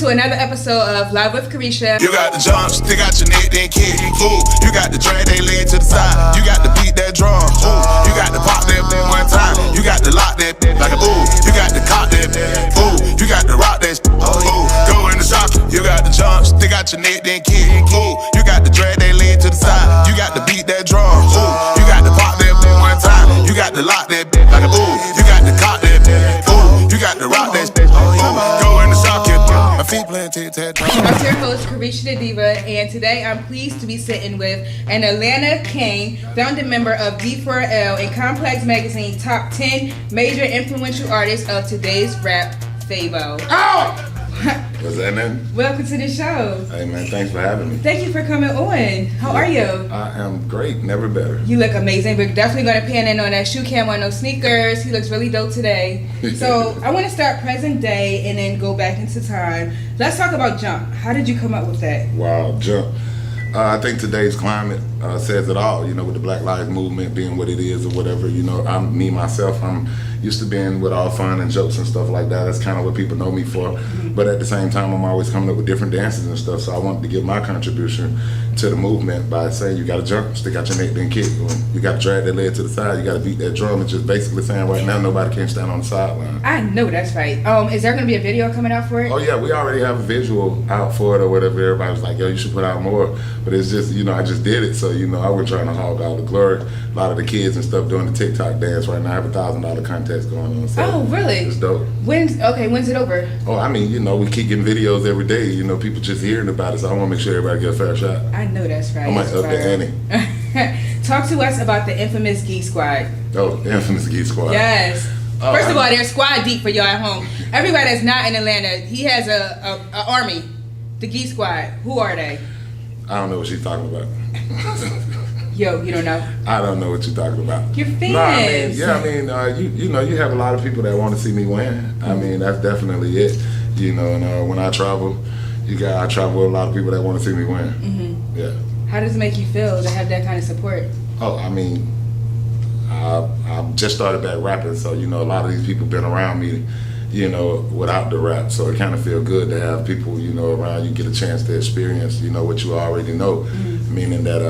To another episode of Live with Carisha. You got the jump, stick out your neck, then kick. Ooh, you got the drag they leg to the side. You got the beat that drum. Ooh, you got the pop that one time. You got the lock that like a ooh. You got the cock that ooh. You got the rock that ooh. Go in the socket. You got the jump, stick out your neck, then kick. Ooh, you got the drag they leg to the side. You got the beat that drum. Ooh, you got the pop that one time. You got the lock that like a ooh. You got the cock that ooh. You got the rock that ooh. Go in the socket. My feet playing tic-tac-toe. I'm your host, Carisha the Diva, and today I'm pleased to be sitting with an Atlanta king, founding member of D4L and Complex Magazine Top 10 Major Influential Artists of Today's Rap, Fabo. Oh! What's that name? Welcome to the show. Hey man, thanks for having me. Thank you for coming on. How are you? I am great, never better. You look amazing. We're definitely going to pan in on that shoe cam on those sneakers. He looks really dope today. So I want to start present day and then go back into time. Let's talk about Jump. How did you come up with that? Wow, Jump. I think today's climate says it all, you know, with the Black Lives Movement being what it is or whatever, you know, I'm used to being with all fun and jokes and stuff like that. That's kind of what people know me for. Mm-hmm. But at the same time, I'm always coming up with different dances and stuff. So I wanted to give my contribution to the movement by saying you got to jump, stick out your neck, then kick. You got to drag that leg to the side. You got to beat that drum. It's just basically saying right now nobody can stand on the sideline. I know that's right. Is there going to be a video coming out for it? Oh yeah, we already have a visual out for it or whatever. Everybody was like, yo, you should put out more. But it's just, you know, I just did it. So, you know, I wasn't trying to hog all the glory. A lot of the kids and stuff doing the TikTok dance right now. I have a $1,000 contest going on. So oh, really? It's dope. When's it over? Oh, I mean, you know, we keep getting videos every day. You know, people just hearing about it. So I want to make sure everybody get a fair shot. I know that's right. I might up the ante. Talk to us about the infamous Gik Squad. Oh, the infamous Gik Squad. Yes. First of all, they're squad deep for y'all at home. Everybody that's not in Atlanta, he has a army. The Gik Squad. Who are they? I don't know what she's talking about. Yo, you don't know? I don't know what you're talking about. You're famous. No, I mean, you know, you have a lot of people that want to see me win. I mean, that's definitely it. You know, and when I travel, I travel with a lot of people that want to see me win. Mm-hmm. Yeah. How does it make you feel to have that kind of support? Oh, I mean, I just started back rapping, so, you know, a lot of these people been around me, you know, without the rap. So it kind of feel good to have people, you know, around you, get a chance to experience, you know, what you already know. Mm-hmm. Meaning that,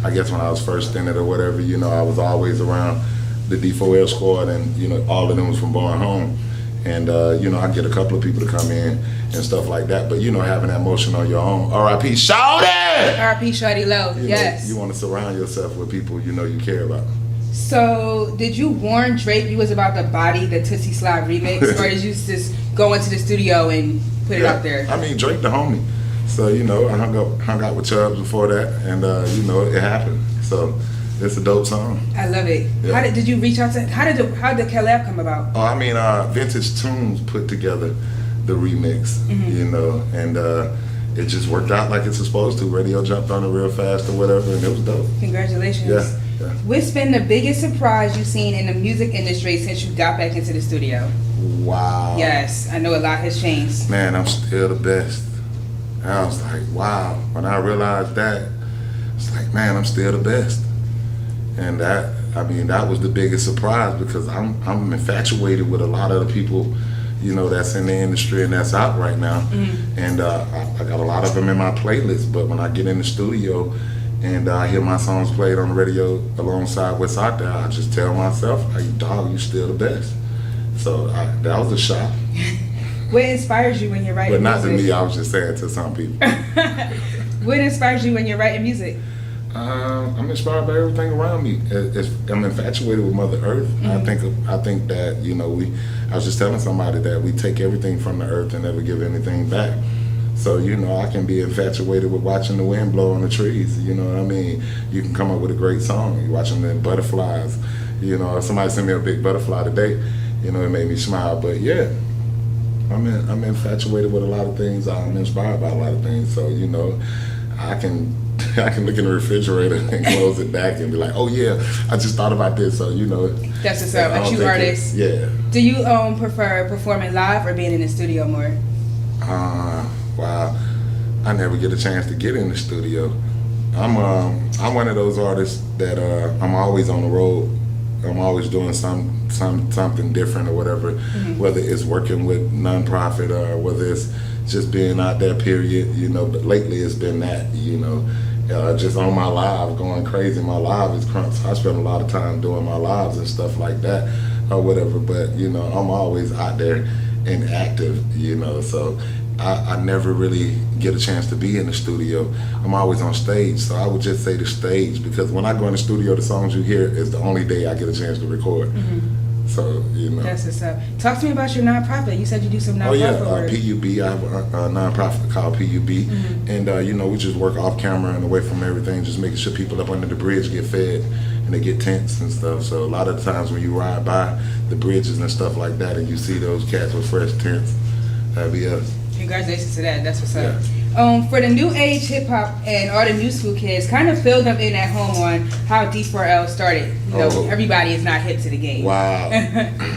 I guess when I was first in it or whatever, you know, I was always around the D4L squad and, you know, all of them was from Born Home. And, you know, I get a couple of people to come in and stuff like that. But, you know, having that motion on your own. R.I.P. Shawty! R.I.P. Shawty Low, yes. You want to surround yourself with people you know you care about. So, did you warn Drake you was about to body the Toosie Slide remix? Or did you just go into the studio and put it out there? I mean, Drake the homie. So, you know, I hung out with Chubbs before that. And, you know, it happened. So, it's a dope song. I love it. Yeah. How did you reach out to? How did the collab come about? Oh, I mean, Vintage Tunes put together the remix, mm-hmm. you know, and it just worked out like it's supposed to. Radio jumped on it real fast or whatever, and it was dope. Congratulations. Yeah. What's been the biggest surprise you've seen in the music industry since you got back into the studio? Wow. Yes, I know a lot has changed. Man, I'm still the best. And I was like, wow. When I realized that, it's like, man, I'm still the best. And that was the biggest surprise because I'm infatuated with a lot of the people, you know, that's in the industry and that's out right now. Mm-hmm. And I got a lot of them in my playlist, but when I get in the studio and I hear my songs played on the radio alongside what's out there, I just tell myself, like, dog, you still the best. So that was a shock. What inspires you when you're writing music? But not to me, I was just saying to some people. What inspires you when you're writing music? I'm inspired by everything around me. I'm infatuated with Mother Earth. Mm-hmm. I think that, you know, I was just telling somebody that we take everything from the earth and never give anything back. So, you know, I can be infatuated with watching the wind blow on the trees. You know what I mean? You can come up with a great song. You're watching the butterflies. You know, somebody sent me a big butterfly today. You know, it made me smile. But yeah, I'm infatuated with a lot of things. I'm inspired by a lot of things. So, you know, I can look in the refrigerator and close it back and be like, oh yeah, I just thought about this. So, you know. That's what's up. A true artist. Yeah. Do you prefer performing live or being in the studio more? Wow. I never get a chance to get in the studio. I'm one of those artists that I'm always on the road. I'm always doing something different or whatever, mm-hmm. whether it's working with nonprofit or whether it's, just being out there, period, you know. But lately it's been that, you know, just on my live, going crazy. My live is crunk, so I spend a lot of time doing my lives and stuff like that or whatever. But, you know, I'm always out there and active, you know, so I never really get a chance to be in the studio. I'm always on stage, so I would just say the stage, because when I go in the studio, the songs you hear is the only day I get a chance to record. Mm-hmm. So, you know. That's what's up. Talk to me about your nonprofit. You said you do some nonprofit work. PUB. I have a nonprofit called PUB. Mm-hmm. And, you know, we just work off camera and away from everything, just making sure people up under the bridge get fed and they get tents and stuff. So a lot of the times when you ride by the bridges and stuff like that and you see those cats with fresh tents, that'd be us. Congratulations to that. That's what's up. Yeah. For the new age hip hop and all the new school kids, kind of fill them in at home on how D4L started. You know, everybody is not hip to the game. Wow.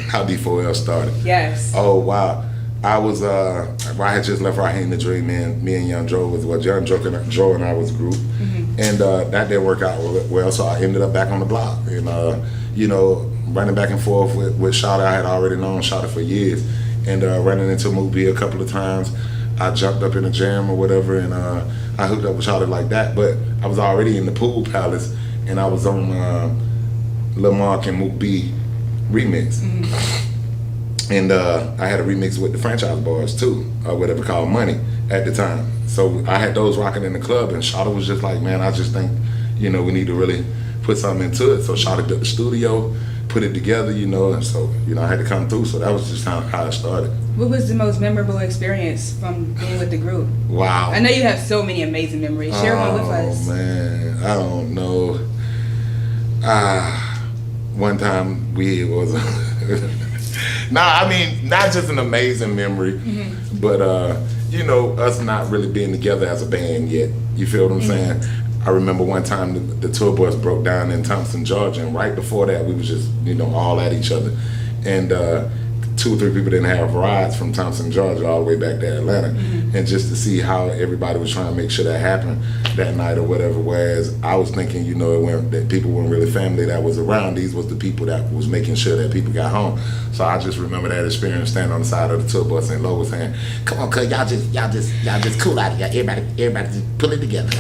How D4L started. Yes. Oh, wow. I was, I had just left Raheem the Dream Man. Me and Young Joe was, Young Joe and I was a group. Mm-hmm. And that didn't work out well, so I ended up back on the block. And, you know, running back and forth with Shawty. I had already known Shawty for years. And running into Movie a couple of times. I jumped up in a jam or whatever, and I hooked up with Shawty like that. But I was already in the Pool Palace, and I was on Lil Mark and Mook B remix. Mm-hmm. And I had a remix with the Franchise Boys too, or whatever, called Money at the time. So I had those rocking in the club, and Shawty was just like, man, I just think, you know, we need to really put something into it. So Shawty built the studio, put it together, you know, and so, you know, I had to come through. So that was just how it started. What was the most memorable experience from being with the group? Wow. I know you have so many amazing memories. Share one with us. Oh, man. I don't know. One time we was... I mean, not just an amazing memory, mm-hmm. but, you know, us not really being together as a band yet. You feel what I'm mm-hmm. saying? I remember one time the tour bus broke down in Thompson, Georgia, and right before that we was just, you know, all at each other. And 2 or 3 people didn't have rides from Thompson, Georgia all the way back to Atlanta. Mm-hmm. And just to see how everybody was trying to make sure that happened that night or whatever, whereas I was thinking, you know, that people weren't really family that was around. These was the people that was making sure that people got home. So I just remember that experience, standing on the side of the tour bus and Lo was saying, "Come on, cuz y'all just cool out here. Everybody just pull it together."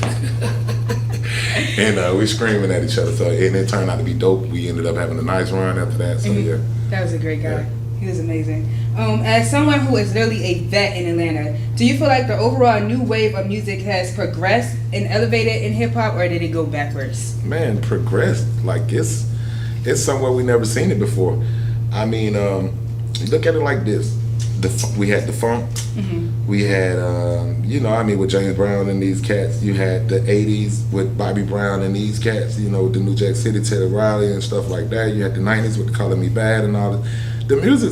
And we screaming at each other. So, and it turned out to be dope. We ended up having a nice run after that. So mm-hmm. yeah. That was a great guy. Yeah. He was amazing. As someone who is literally a vet in Atlanta, do you feel like the overall new wave of music has progressed and elevated in hip hop, or did it go backwards? Man, progressed. Like it's somewhere we never seen it before. I mean, look at it like this. We had the funk. Mm-hmm. We had, you know, I mean, with James Brown and these cats. You had the 80s with Bobby Brown and these cats, you know, the New Jack City, Teddy Riley and stuff like that. You had the 90s with the Calling Me Bad and all that. The music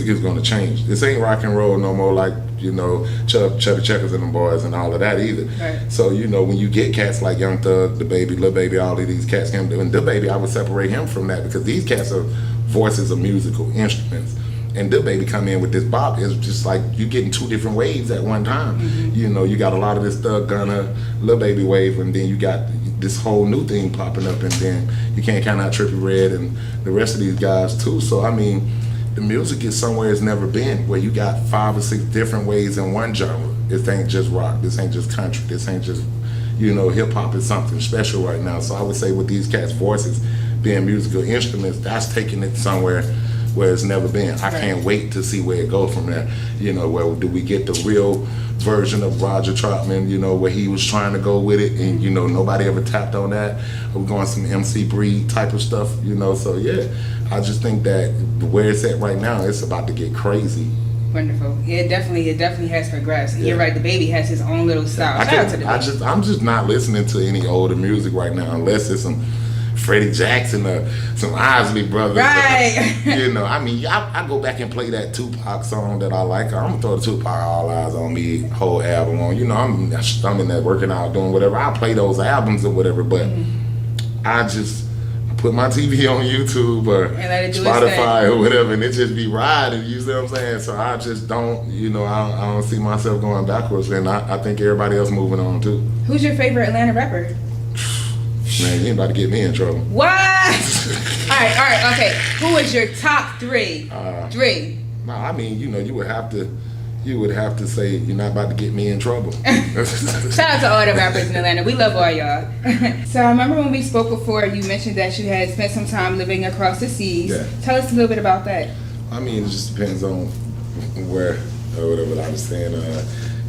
is going to change. This ain't rock and roll no more like, you know, Chubby Checkers and them boys and all of that either. Right. So, you know, when you get cats like Young Thug, The Baby, Lil Baby, all of these cats, and The Baby, I would separate him from that because these cats are voices of musical instruments. And the Baby come in with this bop. It's just like you getting 2 different waves at one time. Mm-hmm. You know, you got a lot of this Thug Gunna, Lil Baby wave, and then you got this whole new thing popping up, and then you can't count out Trippie Redd and the rest of these guys too. So I mean, the music is somewhere it's never been, where you got 5 or 6 different ways in one genre. This ain't just rock. This ain't just country. This ain't just, you know, hip hop is something special right now. So I would say with these cats' voices being musical instruments, that's taking it somewhere where it's never been. I can't wait to see where it goes from there. You know, where do we get the real version of Roger Troutman, you know, where he was trying to go with it, and, you know, nobody ever tapped on that. We're going some MC Breed type of stuff, you know, so yeah. I just think that where it's at right now, it's about to get crazy. Wonderful. It definitely has progressed. Yeah. You're right, the Baby has his own little style. I'm just not listening to any older music right now unless it's some Freddie Jackson or some Isley Brothers. Right. You know, I mean, I go back and play that Tupac song that I like. I'm gonna throw the Tupac All Eyes on Me whole album on. You know, I'm in there working out, doing whatever. I'll play those albums or whatever, but I put my TV on YouTube or Spotify or whatever, and it just be riding, you see what I'm saying? So I just don't, you know, I don't see myself going backwards, and I think everybody else moving on too. Who's your favorite Atlanta rapper? Man, you ain't about to get me in trouble. What? all right, okay. Who is your top 3? 3. No, I mean, you know, you would have to you would have to say you're not about to get me in trouble. Shout out to all the rappers in Atlanta. We love all y'all. So I remember when we spoke before, you mentioned that you had spent some time living across the seas. Yeah. Tell us a little bit about that. I mean, it just depends on where or whatever I was saying.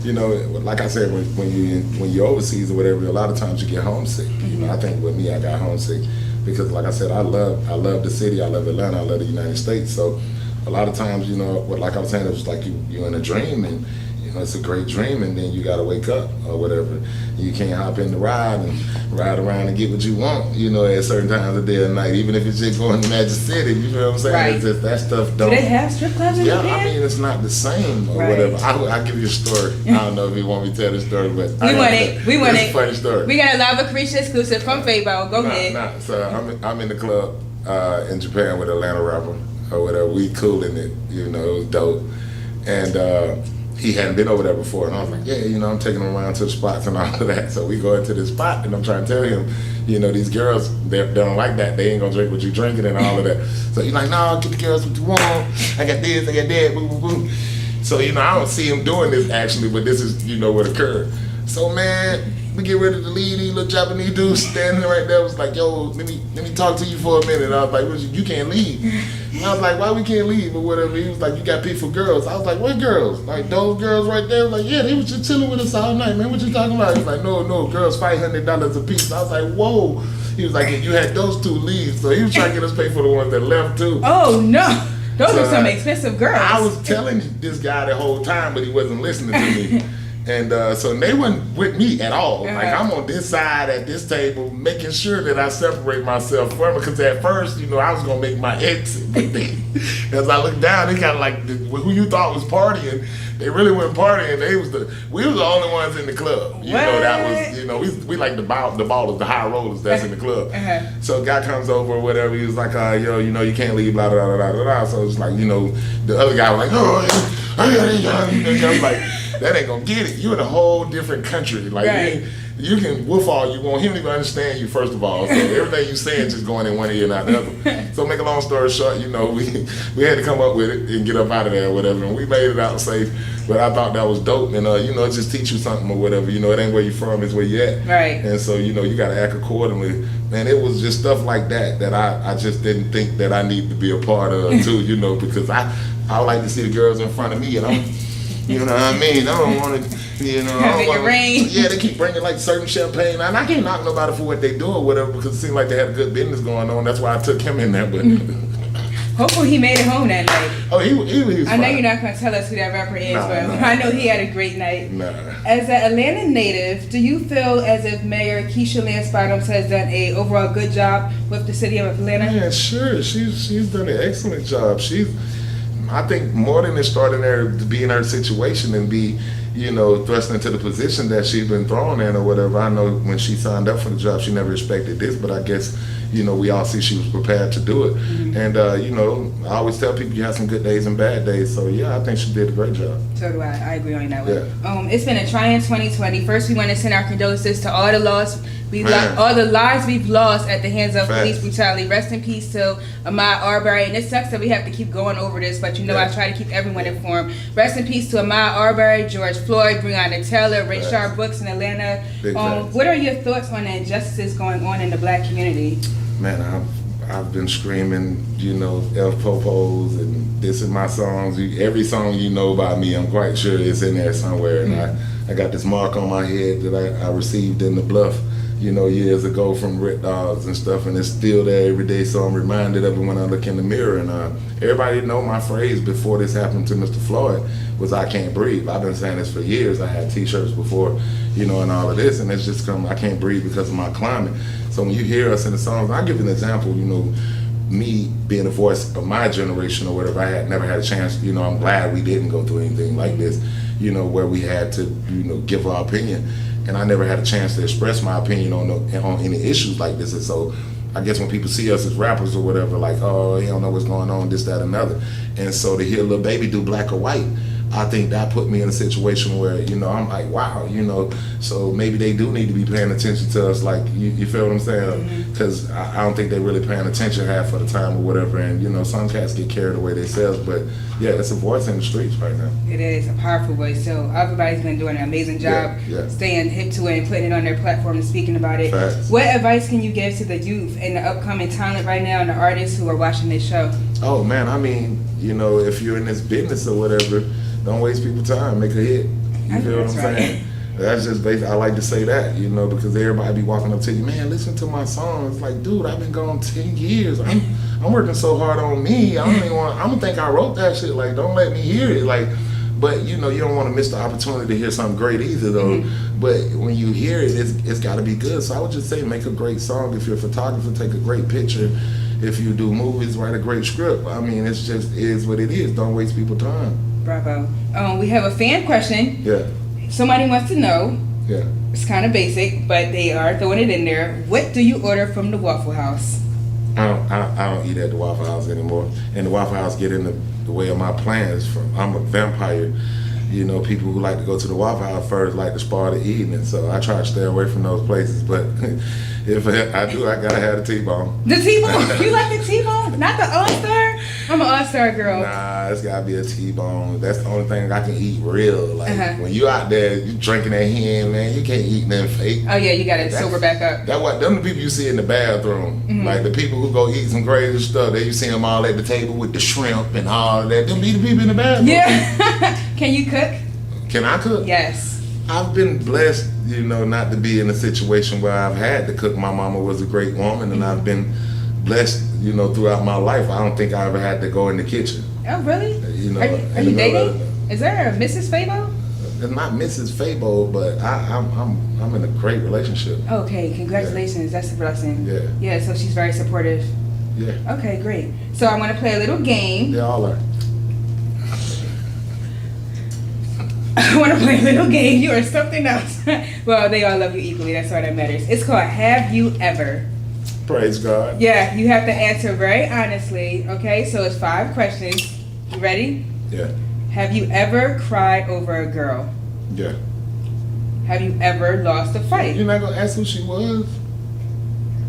You know, like I said, when you're overseas or whatever, a lot of times you get homesick. You know, I think with me, I got homesick because, like I said, I love the city, I love Atlanta, I love the United States. So a lot of times, you know, like I was saying, it was like you're in a dream, and you know, it's a great dream, and then you got to wake up or whatever. You can't hop in the ride and ride around and get what you want, you know, at certain times of day and night, even if it's just going to Magic City. You know what I'm saying? Right. It's just, that stuff don't. Do they have strip clubs in Japan? Yeah, I mean, it's not the same or Right. whatever. I'll give you a story. I don't know if you want me to tell the story, but We want it. We want it's it. a funny story. We got a live Carisha exclusive from Fabo. Go ahead. Nah. So I'm in the club in Japan with Atlanta rapper or whatever. We cooling it, you know, it was dope. And he hadn't been over there before, and I was like, yeah, you know, I'm taking him around to the spots and all of that. So we go into this spot, and I'm trying to tell him, you know, these girls, they don't like that. They ain't gonna drink what you drinking and all of that. So he's like, no, get the girls what you want. I got this, I got that, boo, boo, boo. So, you know, I don't see him doing this actually, but this is, you know, what occurred. So, man, we get ready to leave. These little Japanese dudes standing right there was like, yo, let me talk to you for a minute. And I was like, you can't leave. And I was like, why we can't leave or whatever? He was like, you got people girls. I was like, what girls? Like those girls right there? Like, yeah, they was just chilling with us all night, man. What you talking about? He was like, no, girls $500 a piece. I was like, whoa. He was like, you had those two leaves. So he was trying to get us paid for the ones that left too. Oh, no. Those So, are some expensive girls. I was telling this guy the whole time, but he wasn't listening to me. And so they wasn't with me at all. Like, I'm on this side at this table, making sure that I separate myself from it. Because at first, you know, I was going to make my exit. But then, as I looked down, they kind of like, who you thought was partying, they really weren't partying. We was the only ones in the club. You know, that was, you know, we like the ballers, the high rollers that's in the club. So a guy comes over or whatever, he was like, yo, you know, you can't leave, blah, blah, blah, blah, blah. So it's like, you know, the other guy was like, oh, I was like, that ain't gonna get it. You're in a whole different country. Like, right. you can woof all you want. He don't even understand you, first of all. So everything you saying just going in one ear and out the other. So make a long story short, you know, we had to come up with it and get up out of there or whatever. And we made it out safe. But I thought that was dope. And, you know, it just teach you something or whatever. You know, it ain't where you from, it's where you at. Right. And so, you know, you got to act accordingly. Man, it was just stuff like that I just didn't think that I need to be a part of, too, you know, because I like to see the girls in front of me, and you know what I mean? I don't want to, you know. Having it rain. Yeah, they keep bringing like certain champagne, and I can't knock nobody for what they do or whatever because it seemed like they had a good business going on. That's why I took him in there. But hopefully he made it home that night. Oh, he was I know fine. you're not going to tell us who that rapper is, Nah, but nah. I know he had a great night. Nah. As an Atlanta native, do you feel as if Mayor Keisha Lance Bottoms has done a overall good job with the city of Atlanta? Yeah, sure. She's done an excellent job. I think more than extraordinary to be in her situation and be, you know, thrust into the position that she's been thrown in or whatever. I know when she signed up for the job, she never expected this, but I guess, you know, we all see she was prepared to do it. Mm-hmm. And, you know, I always tell people you have some good days and bad days. So, yeah, I think she did a great job. So do I. I agree on that one. Yeah. It's been a trying 2020. First, we want to send our condolences to all the all the lives we've lost at the hands of police brutality. Rest in peace to Ahmaud Arbery. And it sucks that we have to keep going over this, but you know I try to keep everyone informed. Rest in peace to Ahmaud Arbery, George Floyd, Breonna Taylor, Rayshard Brooks in Atlanta. What are your thoughts on the injustices going on in the black community? Man, I've been screaming, you know, F Popos and this is my songs. Every song you know by me, I'm quite sure it's in there somewhere. And I got this mark on my head that I received in the Bluff, you know, years ago from Red Dogs and stuff, and it's still there every day, so I'm reminded of it when I look in the mirror. And everybody know my phrase before this happened to Mr. Floyd was I can't breathe. I've been saying this for years. I had t-shirts before, you know, and all of this, and it's just I can't breathe because of my climate. So when you hear us in the songs, I'll give you an example, you know, me being a voice of my generation or whatever, I had never had a chance, you know, I'm glad we didn't go through anything like this, you know, where we had to, you know, give our opinion. And I never had a chance to express my opinion on any issues like this. And so I guess when people see us as rappers or whatever, like, oh, he don't know what's going on, this, that, another. And so to hear Lil Baby do Black or White, I think that put me in a situation where, you know, I'm like, wow, you know, so maybe they do need to be paying attention to us, like, you feel what I'm saying? Because I don't think they're really paying attention half of the time or whatever, and, you know, some cats get carried away themselves, but yeah, it's a voice in the streets right now. It is a powerful voice, so everybody's been doing an amazing job staying hip to it and putting it on their platform and speaking about it. Facts. What advice can you give to the youth and the upcoming talent right now and the artists who are watching this show? Oh man, I mean, you know, if you're in this business or whatever, don't waste people's time, make a hit. You feel what I'm saying? That's just basically, I like to say that, you know, because everybody be walking up to you, man, listen to my song. It's like, dude, I've been gone 10 years. I'm working so hard on me. I don't even want, I'm gonna think I wrote that shit. Like, don't let me hear it. Like, but you know, you don't want to miss the opportunity to hear something great either, though. But when you hear it, it's got to be good. So I would just say, make a great song. If you're a photographer, take a great picture. If you do movies, write a great script. I mean, it's just is what it is. Don't waste people's time. Bravo. We have a fan question. Yeah. Somebody wants to know. Yeah. It's kind of basic, but they are throwing it in there. What do you order from the Waffle House? I don't eat at the Waffle House anymore, and the Waffle House get in the way of my plans. I'm a vampire. You know, people who like to go to the Waffle House first like to spoil the evening, so I try to stay away from those places. But if I do, I gotta have the T-bone. The T-bone? You like the T-bone? Not the All-Star? I'm an All-Star girl. Nah, it's gotta be a T-bone. That's the only thing I can eat real. Like when you out there, you drinking that hen, man, you can't eat nothing fake. Oh yeah, you gotta sober back up. That's what them the people you see in the bathroom. Like the people who go eat some crazy stuff. They you see them all at the table with the shrimp and all of that. Them be the people in the bathroom. Yeah. Can you cook? Can I cook? Yes. I've been blessed, you know, not to be in a situation where I've had to cook. My mama was a great woman, and I've been blessed, you know, throughout my life. I don't think I ever had to go in the kitchen. Oh, really? You know, are you dating? Is there a Mrs. Fabo? It's not Mrs. Fabo, but I'm in a great relationship. Okay, congratulations. That's a blessing. Yeah. Yeah, so she's very supportive. Yeah. Okay, great. So I want to play a little game. They all are. I want to play a little game. You are something else. Well, they all love you equally. That's all that matters. It's called Have You Ever? Praise God. Yeah, you have to answer very honestly. Okay, so it's 5 questions. You ready? Yeah. Have you ever cried over a girl? Yeah. Have you ever lost a fight? You're not gonna ask who she was?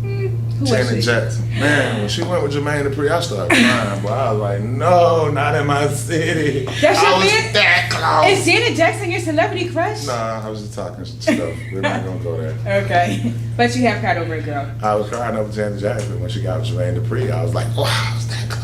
Who was Janet she? Jackson. Man, when she went with Jermaine Dupri, I started crying, but I was like, no, not in my city. That's your I was man? that close. Is Janet Jackson your celebrity crush? Nah, I was just talking stuff. We're not gonna go there. Okay. But you have cried over a girl. I was crying over Janet Jackson when she got with Jermaine Dupri. I was like, wow, I was that close.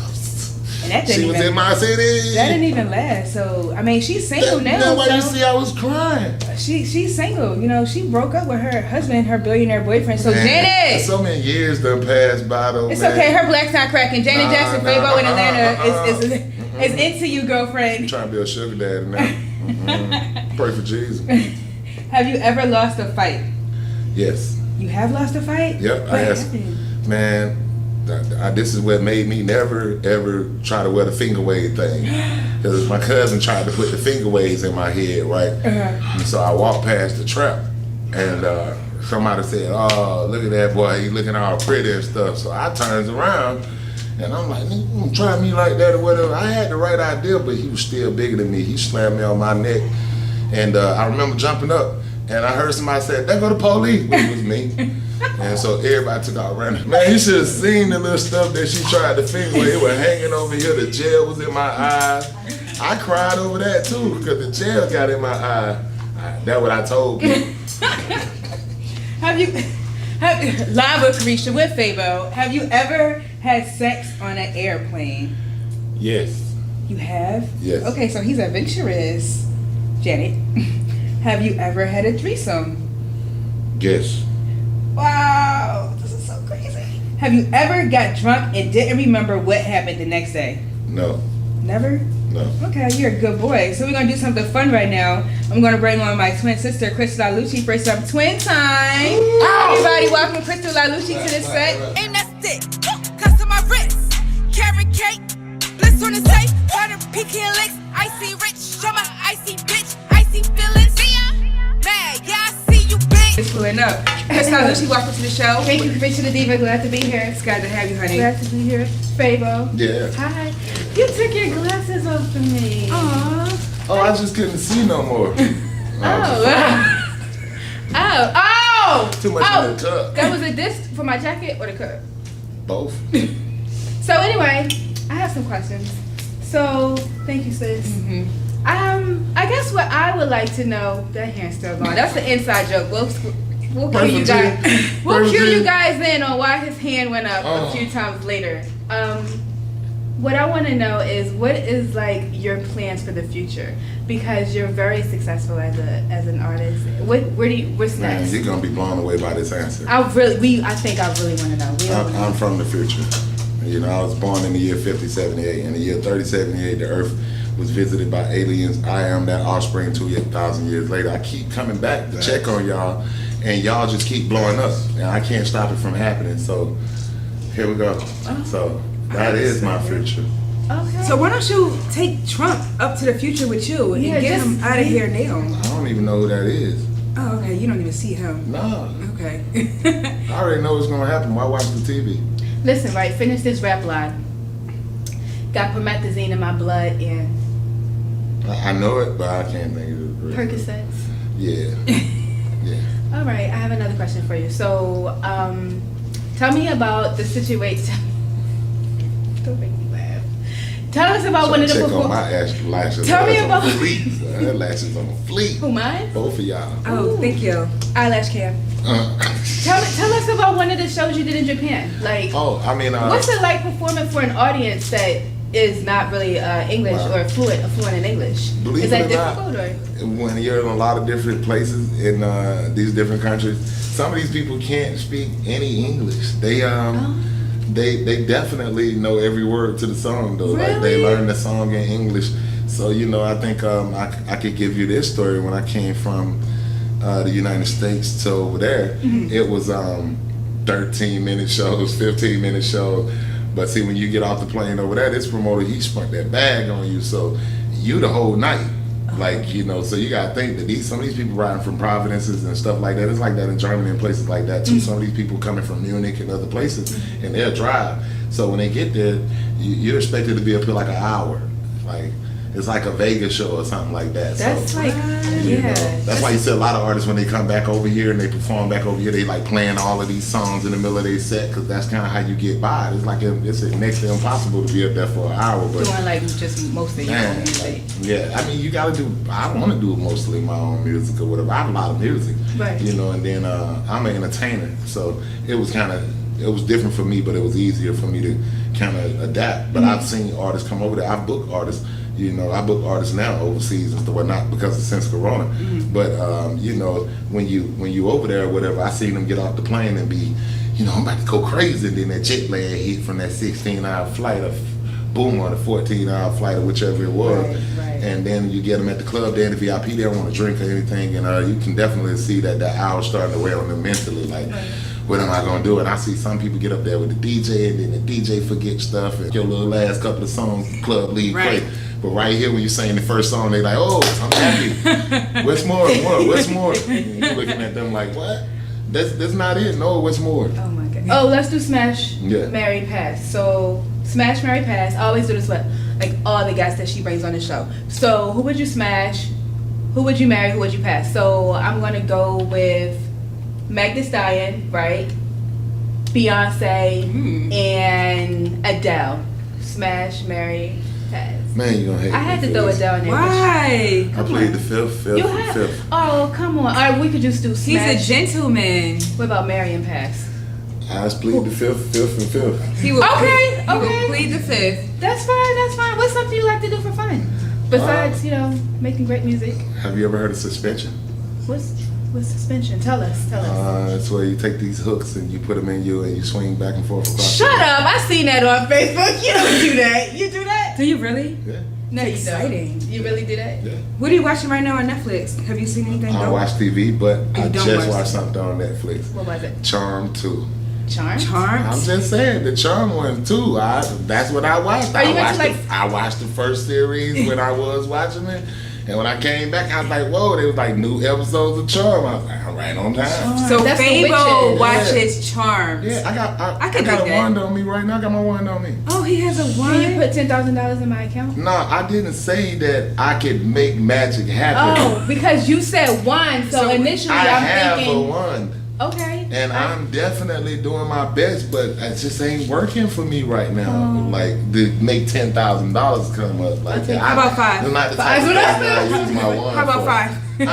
And that didn't She was even, in my city. That didn't even last. So, I mean, she's single now. That's why so you see I was crying. she's single. You know, she broke up with her husband, her billionaire boyfriend. So, Man, Janet! so many years done passed by though, It's man. okay. Her black's not cracking. Janet Jackson, Fabo in Atlanta uh-uh. is into you, I'm girlfriend. trying to be a sugar daddy now. Pray for Jesus. Have you ever lost a fight? Yes. You have lost a fight? Yep. What I have. happened? Man, this is what made me never ever try to wear the finger wave thing. Because my cousin tried to put the finger waves in my head, right? And so I walked past the trap, and somebody said, "Oh, look at that boy, he looking all pretty and stuff." So I turns around, and I'm like, "Nigga, you gonna try me like that or whatever?" I had the right idea, but he was still bigger than me. He slammed me on my neck, and I remember jumping up, and I heard somebody say, "There go the police," which was me. And so everybody took out running. Man, you should have seen the little stuff that she tried to finger with. It was hanging over here. The gel was in my eyes. I cried over that too because the gel got in my eye. That's what I told people. Live with Carisha with Fabo. Have you ever had sex on an airplane? Yes. You have? Yes. Okay, so he's adventurous. Janet, have you ever had a threesome? Yes. Wow, this is so crazy. Have you ever got drunk and didn't remember what happened the next day? No. Never? No. Okay, you're a good boy. So we're going to do something fun right now. I'm going to bring on my twin sister, Crystal LaLucci, for some twin time. Everybody welcome Crystal LaLucci to the set. And that's it. Cuss on my wrist. Carrot cake. Bliss on the safe. Butter pecan licks. Icy rich. Show my icy bitch. Icy feelings. See ya. Mad. Yeah, I see you, bitch. It's pulling up. Crystal LaLucci, welcome to the show. Thank you, Carisha the Diva. Glad to be here. It's glad to have you, honey. Glad to be here. Fabo. Yeah. Hi. You took your glasses off for me. Aww. Oh, I just couldn't see no more. Oh! Too much in the cup. That was a disc for my jacket or the cup? Both. So anyway, I have some questions. So, thank you, sis. Mm-hmm. I guess what I would like to know, that hand's still gone. That's the inside joke. We'll cue you guys. We'll cue you guys in on why his hand went up a few times later. What I want to know is what is like your plans for the future, because you're very successful as an artist. What's Man, next? you're gonna be blown away by this answer. I think I really want to know. I'm from the future. You know, I was born in the year 5078. In the year 3078, the Earth was visited by aliens. I am that offspring 2,000 years later. I keep coming back to check on y'all, and y'all just keep blowing up, and I can't stop it from happening. So here we go. So that is my future. Okay. So why don't you take Trump up to the future with you and get him out of here now? I don't even know who that is. Oh, okay. You don't even see him. Nah. Okay. I already know what's gonna happen. Why watch the TV? Listen, right, finish this rap line. Got promethazine in my blood and I know it, but I can't think of it. Percocets. Yeah. Yeah. All right, I have another question for you. So, tell me about the situation. Don't make me laugh. Tell us about one of the check on my lashes. Tell me about her lashes on fleek. Who, mine? Both of y'all. Oh, thank you. Eyelash cam. Tell us about one of the shows you did in Japan. Like, I mean, what's it like performing for an audience that is not really English or fluent in English? Believe Is that it or not, difficult or? when you're in a lot of different places in these different countries, some of these people can't speak any English. They definitely know every word to the song though. Really? Like they learn the song in English. So I think I could give you this story. When I came from the United States to over there, it was 13-minute shows, 15-minute shows. But see, when you get off the plane over there, this promoter, he spent that bag on you, so you the whole night. Like, so you gotta think that some of these people riding from Providences and stuff like that, it's like that in Germany and places like that too. Some of these people coming from Munich and other places, and they'll drive. So when they get there, you're expected to be up here like an hour. Like, it's like a Vegas show or something like that. That's so, like, that's why you see a lot of artists when they come back over here and they perform back over here, they like playing all of these songs in the middle of their set, because that's kind of how you get by. It's like it's next to impossible to be up there for an hour. But doing like just most of your own music. Yeah, I mean, you gotta do. I want to do mostly my own music or whatever. I have a lot of music, right? And then I'm an entertainer, so it was different for me, but it was easier for me to kind of adapt. But I've seen artists come over there. I've booked artists. I book artists now overseas and stuff, not because of since Corona, but when you over there or whatever, I seen them get off the plane and be, I'm about to go crazy, and then that jet lag hit from that 16-hour flight of boom on a 14-hour flight or whichever it was, right. And then you get them at the club there in the VIP, they don't want to drink or anything, and you can definitely see that hour starting to wear on them mentally, like. Right. What am I gonna do? And I see some people get up there with the DJ, and then the DJ forget stuff, and your little last couple of songs, the club leave great. But right here, when you sing the first song, they like, oh, I'm happy. What's more? What's more? And you're looking at them like, what? That's not it. No, what's more? Oh my God. Oh, let's do Smash, Marry, Pass. So Smash, Marry, Pass. I always do this with like all the guests that she brings on the show. So who would you smash? Who would you marry? Who would you pass? So I'm gonna go with Meg Thee Stallion, right? Beyonce and Adele. Smash, marry, pass. Man, you gonna hate me. I had to throw Adele in there. Why? I played the fifth. Oh, come on. All right, we could just do Smash. He's a gentleman. What about marry and pass? I just plead the fifth, and fifth. He will okay. plead the fifth. That's fine. What's something you like to do for fun? Besides, making great music. Have you ever heard of suspension? What's suspension? Tell us. It's where you take these hooks and you put them in you and you swing back and forth across. Shut up! I seen that on Facebook. You don't do that. You do that? Do you really? Yeah. No, you exciting. don't. You really do that? Yeah. What are you watching right now on Netflix? Have you seen anything? I watch TV, but I don't just watch watched something on Netflix. What was it? Charm 2. Charmed? I'm just saying, the Charm one too. That's what I watched. Are you I watched the first series when I was watching it, And when I came back, I was like, whoa, there was like new episodes of Charm. I was like, I'm right on time. So That's the Fabo witches. watches Charms. Yeah, I got could a do that. wand on me right now. I got my wand on me. Oh, he has a Can you wand. put $10,000 in my account? No, I didn't say that I could make magic happen. Oh, because you said one, so initially I I'm have thinking. a wand. Okay. And I'm definitely doing my best, but it just ain't working for me right now. Like to make $10,000 come up. Like How about $5? I'm not the Five. type of guy that I use my wand. How about for. $5? I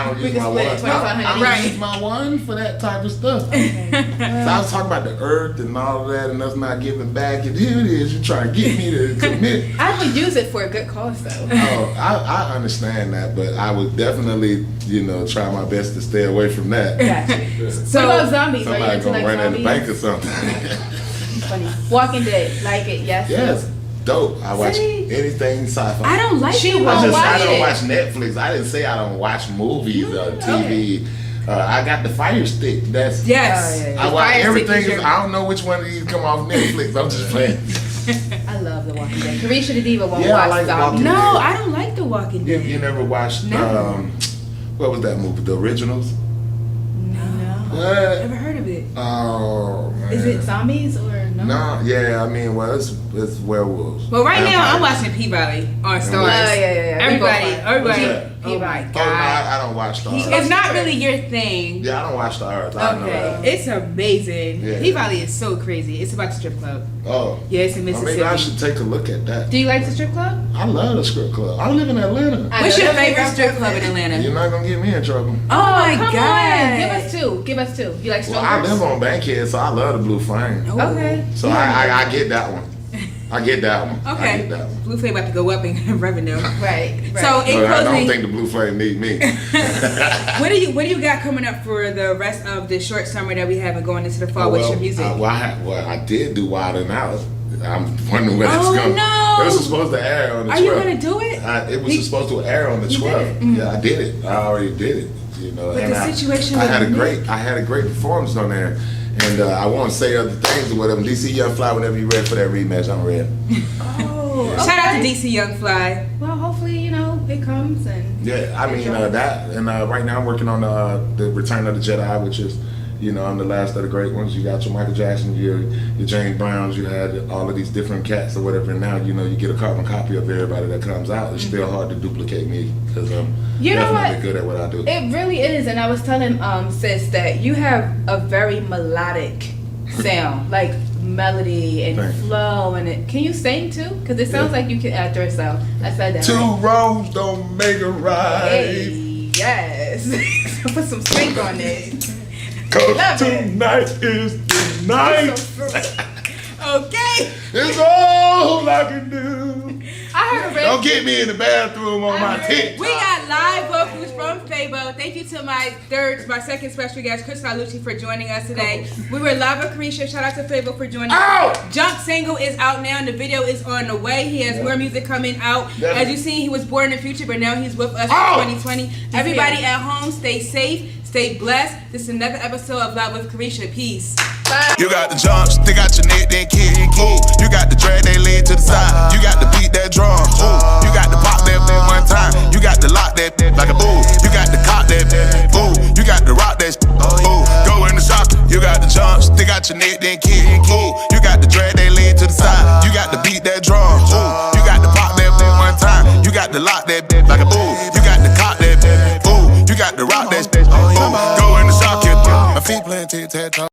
don't use can my split wand. $2,500. I don't Right. use my wand for that type of stuff. So I was talking about the earth and all of that, and us not giving back. And here it is, you trying to get me to commit. I would use it for a good cause, though. Oh, I understand that, but I would definitely, try my best to stay away from that. Gotcha. So what about zombies? Are you Somebody into gonna like run in zombies? the bank or something. Funny. Walking Dead, like it, yes. Yes, dope. I watch See? anything sci-fi. I don't like She it. won't I don't it. watch Netflix. I didn't say I don't watch movies or TV. I got the Fire Stick. That's Yes. Oh, yeah, I watch Fire Stick everything. is your- I don't know which one of these come off Netflix. I'm just playing. I love The Walking Dead. Carisha the Diva won't Yeah, I watch like zombies. Walking No, Dead. I don't like The Walking Dead. You never watched No. what was that movie? The Originals? No. What? Never heard of it. Oh man. Is it zombies or no? No, yeah, I mean, well, it's werewolves. Well, right now I'm Vampires. watching Peabody on Stars. Oh, yeah. Everybody. Yeah. Oh my Peabody. Oh, no, God. I don't watch Stars. It's not really your thing. Yeah, I don't watch Stars. I know Okay, that. it's amazing. Yeah. Peabody is so crazy. It's about the strip club. Oh. Yeah, it's in Well, Mississippi. maybe I should take a look at that. Do you like the strip club? I love the strip club. I live in Atlanta. What's your favorite strip club in Atlanta? You're not gonna get me in trouble. Oh my come God. on. Give us two. You like Well, I strokers? live on Bankhead, so I love the Blue Flame. Oh. Okay. So I get that one. I get that one. I Okay. get that one. Blue Flame about to go up in revenue. Right. So in But I don't closing, think the Blue Flame need me. what do you got coming up for the rest of the short summer that we have and going into the fall with your music? I did do Wild and Out. I'm wondering when it's Oh, going. no. It was supposed to air on the 12th. Are you gonna do it? It was supposed to air on the 12th. Yeah, I did it. I already did it. But and the situation I with had a Nick- great performance on there. And I won't say other things or whatever. DC Young Fly, whenever you're ready for that rematch, I'm ready. Oh. Shout out to okay. DC Young Fly. Well, hopefully, it comes and. Yeah, I mean that, and right now I'm working on the Return of the Jedi, which is, I'm the last of the great ones. You got your Michael Jackson, your James Browns, you had all of these different cats or whatever. And now you get a carbon copy of everybody that comes out. It's still hard to duplicate me because I'm You know definitely what? good at what I do. It really is, and I was telling sis that you have a very melodic sound, like melody and Thanks. flow, and it. Can you sing too? Because it sounds Yeah. like you can act yourself. I said that. Two right? wrongs don't make a right. Hey, yes. Put some spank on it. Cause Love it. tonight is the night. Okay. It's all I can do. I heard a Don't get me in the bathroom on my TikTok. We got live vocals from Fabo. Thank you to my second special guest, Chris Falucci, for joining us today. We were live with Carisha. Shout out to Fabo for joining us. Jump single is out now, and the video is on the way. He has more music coming out. Definitely. As you see, he was born in the future, but now he's with us Oh! in 2020. Everybody at home, stay safe, stay blessed. This is another episode of Live with Carisha. Peace. You got the jump, stick out your neck, then kick. Ooh, you got the drag they leg to the side. You got the beat that drum. Ooh, you got the pop that one time. You got the lock that like a boo. You got the cock that ooh. You got the rock that ooh. Go in the shop. You got the jump, stick out your neck, then kick. Ooh, you got the drag they leg to the side. You got the beat that drum. Ooh, you got the pop that one time. You got the lock that like a boo. You got the cock that ooh. You got the rock that ooh. Go in the shop. My feet planted,